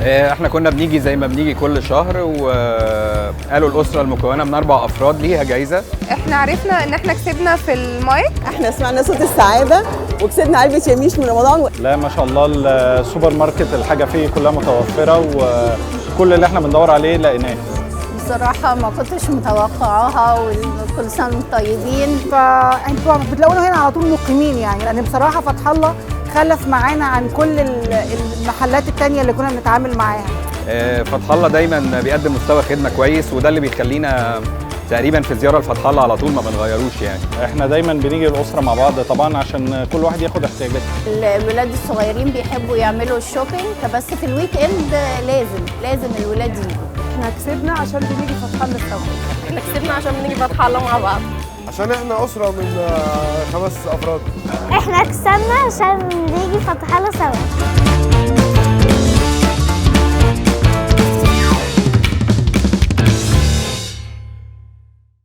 احنا كنا بنيجي زي ما بنيجي كل شهر، وقالوا الاسره المكونه من 4 افراد ليها جايزه. احنا عرفنا ان احنا كسبنا في المايك، احنا سمعنا صوت السعاده وكسبنا علبه يميش من رمضان. لا ما شاء الله السوبر ماركت الحاجه فيه كلها متوفره، وكل اللي احنا بندور عليه لقيناه. بصراحة ما كنتش متوقعاها، وكل سنة وانتم طيبين. فانتوا بتلاقونا هنا على طول مقيمين يعني، لان بصراحة فتح الله خلف معانا عن كل المحلات التانية اللي كنا بنتعامل معاها. فتح الله دايما بيقدم مستوى خدمه كويس، وده اللي بيخلينا تقريبا في زياره لفتح الله على طول ما بنغيروش يعني. احنا دايما بنيجي الاسره مع بعض طبعا عشان كل واحد ياخد احتياجاته. الولاد الصغيرين بيحبوا يعملوا الشوبينج، فبس في الويك اند لازم الولاد يجوا. احنا كسبنا عشان بنيجي فتح الله سوا. احنا كسبنا عشان بنيجي فتح الله مع بعض، عشان احنا اسره من 5 افراد. احنا كسبنا عشان بنيجي فتح الله سوا.